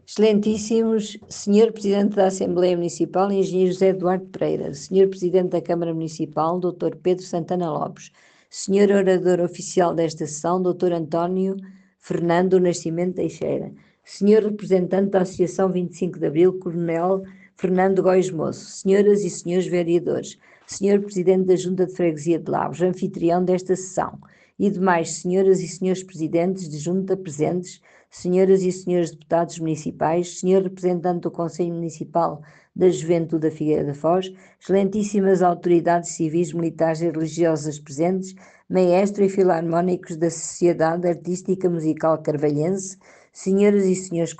Excelentíssimos Senhor Presidente da Assembleia Municipal, Engenheiro José Eduardo Pereira, Senhor Presidente da Câmara Municipal, Dr. Pedro Santana Lopes, Senhor Orador Oficial desta sessão, Dr. António Fernando Nascimento Teixeira, Senhor Representante da Associação 25 de Abril, Coronel Fernando Góis Moço, Senhoras e Senhores Vereadores, Senhor Presidente da Junta de Freguesia de Lavres, anfitrião desta sessão, e demais Senhoras e Senhores Presidentes de Junta presentes, Senhoras e Senhores Deputados Municipais, Senhor Representante do Conselho Municipal da Juventude da Figueira da Foz, excelentíssimas autoridades civis, militares e religiosas presentes, maestro e filarmónicos da Sociedade Artística Musical Carvalhense, senhoras e senhores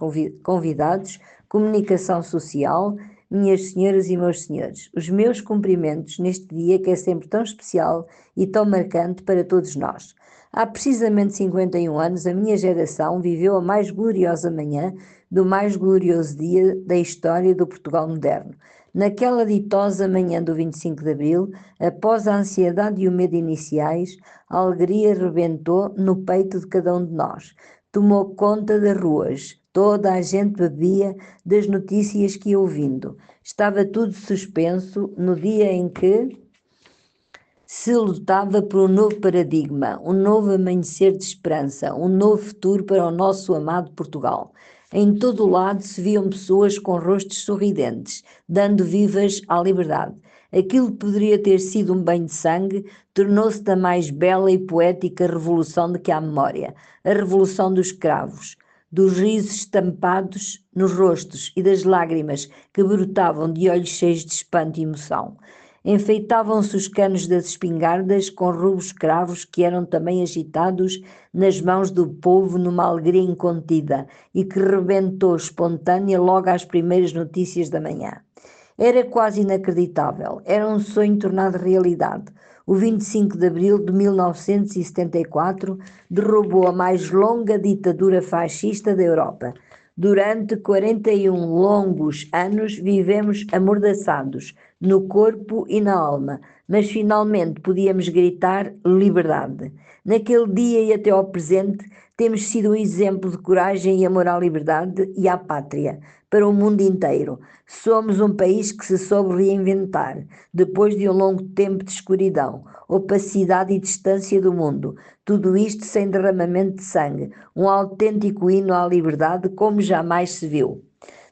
convidados, comunicação social, minhas senhoras e meus senhores, os meus cumprimentos neste dia que é sempre tão especial e tão marcante para todos nós. Há precisamente 51 anos, a minha geração viveu a mais gloriosa manhã do mais glorioso dia da história do Portugal moderno. Naquela ditosa manhã do 25 de Abril, após a ansiedade e o medo iniciais, a alegria rebentou no peito de cada um de nós. Tomou conta das ruas, toda a gente bebia das notícias que ia ouvindo. Estava tudo suspenso no dia em que se lutava por um novo paradigma, um novo amanhecer de esperança, um novo futuro para o nosso amado Portugal. Em todo o lado se viam pessoas com rostos sorridentes, dando vivas à liberdade. Aquilo que poderia ter sido um banho de sangue tornou-se da mais bela e poética revolução de que há memória, a revolução dos escravos, dos risos estampados nos rostos e das lágrimas que brotavam de olhos cheios de espanto e emoção. Enfeitavam-se os canos das espingardas com rubros cravos que eram também agitados nas mãos do povo numa alegria incontida e que rebentou espontânea logo às primeiras notícias da manhã. Era quase inacreditável, era um sonho tornado realidade. O 25 de abril de 1974 derrubou a mais longa ditadura fascista da Europa. Durante 41 longos anos vivemos amordaçados, no corpo e na alma, mas finalmente podíamos gritar liberdade. Naquele dia e até ao presente, temos sido um exemplo de coragem e amor à liberdade e à pátria, para o mundo inteiro. Somos um país que se soube reinventar, depois de um longo tempo de escuridão, opacidade e distância do mundo. Tudo isto sem derramamento de sangue, um autêntico hino à liberdade como jamais se viu.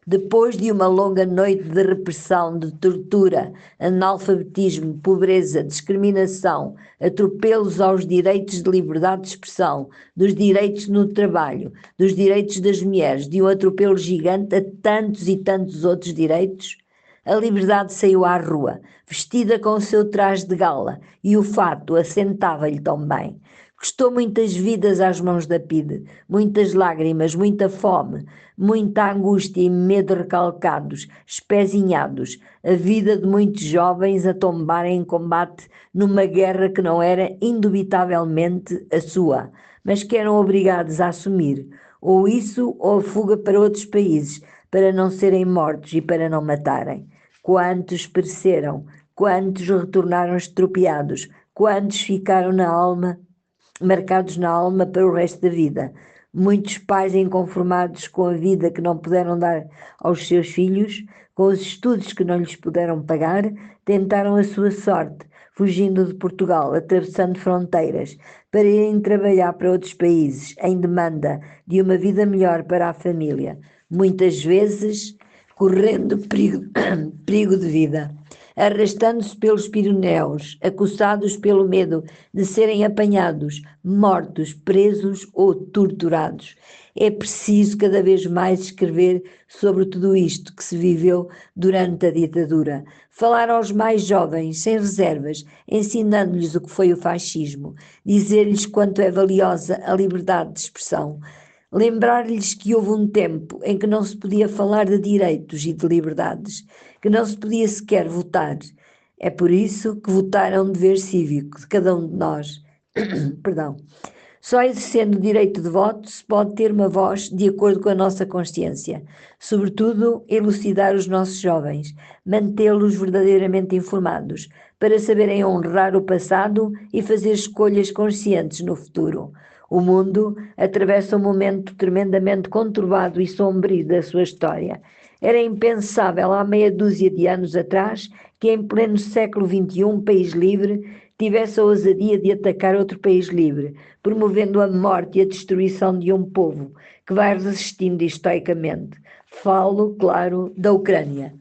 Depois de uma longa noite de repressão, de tortura, analfabetismo, pobreza, discriminação, atropelos aos direitos de liberdade de expressão, dos direitos no trabalho, dos direitos das mulheres, de um atropelo gigante a tantos e tantos outros direitos, a liberdade saiu à rua, vestida com o seu traje de gala, e o fato assentava-lhe tão bem. Custou muitas vidas às mãos da PIDE, muitas lágrimas, muita fome, muita angústia e medo recalcados, espezinhados, a vida de muitos jovens a tombarem em combate numa guerra que não era indubitavelmente a sua, mas que eram obrigados a assumir, ou isso ou a fuga para outros países, para não serem mortos e para não matarem. Quantos pereceram, quantos retornaram estropiados, quantos ficaram marcados na alma para o resto da vida. Muitos pais inconformados com a vida que não puderam dar aos seus filhos, com os estudos que não lhes puderam pagar, tentaram a sua sorte, fugindo de Portugal, atravessando fronteiras, para irem trabalhar para outros países, em demanda de uma vida melhor para a família, muitas vezes correndo perigo de vida, arrastando-se pelos Pirineus, acossados pelo medo de serem apanhados, mortos, presos ou torturados. É preciso cada vez mais escrever sobre tudo isto que se viveu durante a ditadura. Falar aos mais jovens, sem reservas, ensinando-lhes o que foi o fascismo, dizer-lhes quanto é valiosa a liberdade de expressão, lembrar-lhes que houve um tempo em que não se podia falar de direitos e de liberdades, que não se podia sequer votar. É por isso que votar é um dever cívico de cada um de nós. Perdão. Só exercendo o direito de voto se pode ter uma voz de acordo com a nossa consciência. Sobretudo, elucidar os nossos jovens, mantê-los verdadeiramente informados, para saberem honrar o passado e fazer escolhas conscientes no futuro. O mundo atravessa um momento tremendamente conturbado e sombrio da sua história. Era impensável há meia dúzia de anos atrás que em pleno século XXI um país livre tivesse a ousadia de atacar outro país livre, promovendo a morte e a destruição de um povo que vai resistindo estoicamente. Falo, claro, da Ucrânia.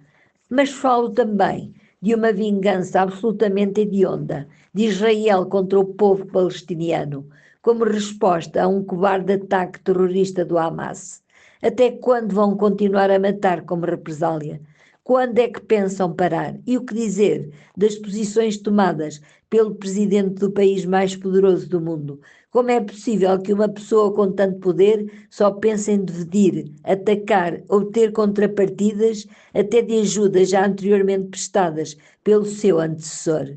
Mas falo também de uma vingança absolutamente hedionda de Israel contra o povo palestiniano, como resposta a um cobarde ataque terrorista do Hamas. Até quando vão continuar a matar como represália? Quando é que pensam parar? E o que dizer das posições tomadas pelo presidente do país mais poderoso do mundo? Como é possível que uma pessoa com tanto poder só pense em dividir, atacar, obter contrapartidas até de ajudas já anteriormente prestadas pelo seu antecessor?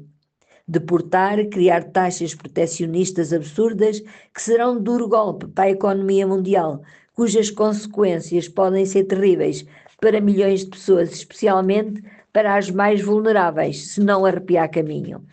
Deportar, criar taxas protecionistas absurdas que serão um duro golpe para a economia mundial, cujas consequências podem ser terríveis para milhões de pessoas, especialmente para as mais vulneráveis, se não arrepiar caminho.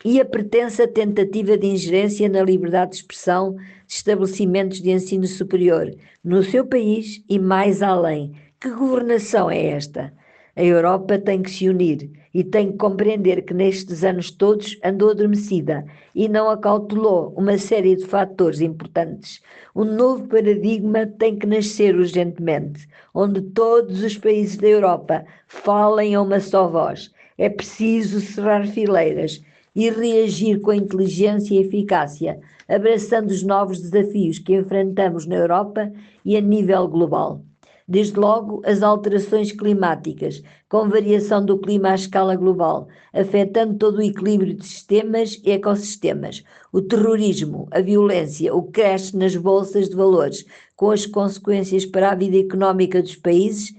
E a pretensa tentativa de ingerência na liberdade de expressão de estabelecimentos de ensino superior, no seu país e mais além. Que governação é esta? A Europa tem que se unir e tem que compreender que nestes anos todos andou adormecida e não acautelou uma série de fatores importantes. Um novo paradigma tem que nascer urgentemente, onde todos os países da Europa falem a uma só voz. É preciso cerrar fileiras e reagir com inteligência e eficácia, abraçando os novos desafios que enfrentamos na Europa e a nível global. Desde logo, as alterações climáticas, com variação do clima à escala global, afetando todo o equilíbrio de sistemas e ecossistemas, o terrorismo, a violência, o crash nas bolsas de valores, com as consequências para a vida económica dos países,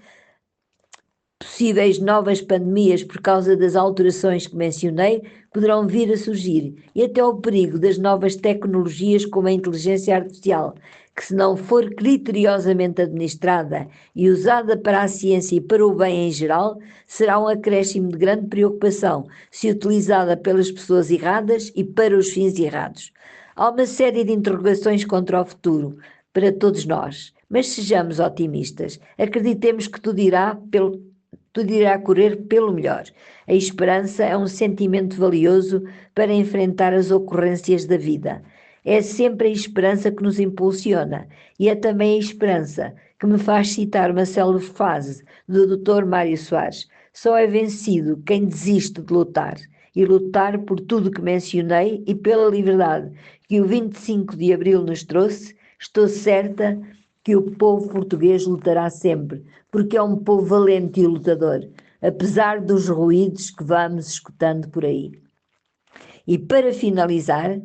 possíveis novas pandemias por causa das alterações que mencionei poderão vir a surgir, e até o perigo das novas tecnologias como a inteligência artificial, que se não for criteriosamente administrada e usada para a ciência e para o bem em geral, será um acréscimo de grande preocupação se utilizada pelas pessoas erradas e para os fins errados. Há uma série de interrogações contra o futuro para todos nós, mas sejamos otimistas, acreditemos que tudo irá correr pelo melhor. A esperança é um sentimento valioso para enfrentar as ocorrências da vida. É sempre a esperança que nos impulsiona e é também a esperança que me faz citar uma célebre frase do Dr. Mário Soares: só é vencido quem desiste de lutar, e lutar por tudo que mencionei e pela liberdade que o 25 de Abril nos trouxe. Estou certa que o povo português lutará sempre, porque é um povo valente e lutador, apesar dos ruídos que vamos escutando por aí. E para finalizar,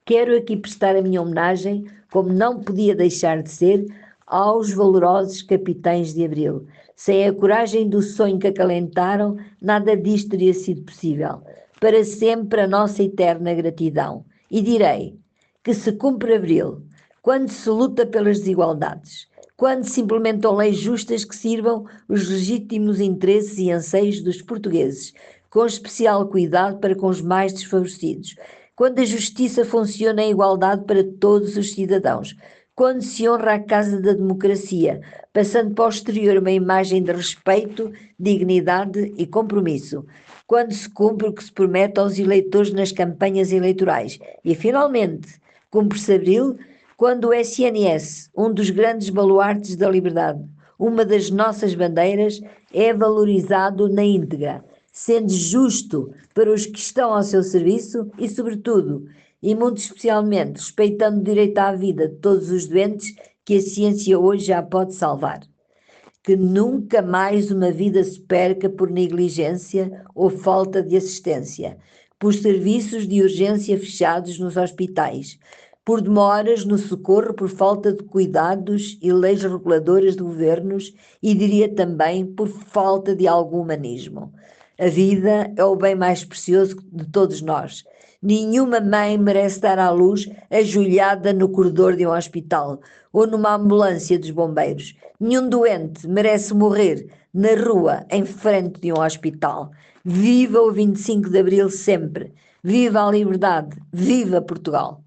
quero aqui prestar a minha homenagem, como não podia deixar de ser, aos valorosos capitães de Abril. Sem a coragem do sonho que acalentaram, nada disto teria sido possível. Para sempre a nossa eterna gratidão. E direi que se cumpre Abril, quando se luta pelas desigualdades, quando se implementam leis justas que sirvam os legítimos interesses e anseios dos portugueses, com especial cuidado para com os mais desfavorecidos, quando a justiça funciona em igualdade para todos os cidadãos, quando se honra a casa da democracia, passando para o exterior uma imagem de respeito, dignidade e compromisso, quando se cumpre o que se promete aos eleitores nas campanhas eleitorais e, finalmente, cumpre-se Abril, quando o SNS, um dos grandes baluartes da liberdade, uma das nossas bandeiras, é valorizado na íntegra, sendo justo para os que estão ao seu serviço e, sobretudo, e muito especialmente, respeitando o direito à vida de todos os doentes que a ciência hoje já pode salvar. Que nunca mais uma vida se perca por negligência ou falta de assistência, por serviços de urgência fechados nos hospitais, por demoras no socorro, por falta de cuidados e leis reguladoras de governos e diria também por falta de algum humanismo. A vida é o bem mais precioso de todos nós. Nenhuma mãe merece dar à luz ajoelhada no corredor de um hospital ou numa ambulância dos bombeiros. Nenhum doente merece morrer na rua em frente de um hospital. Viva o 25 de Abril sempre! Viva a liberdade! Viva Portugal!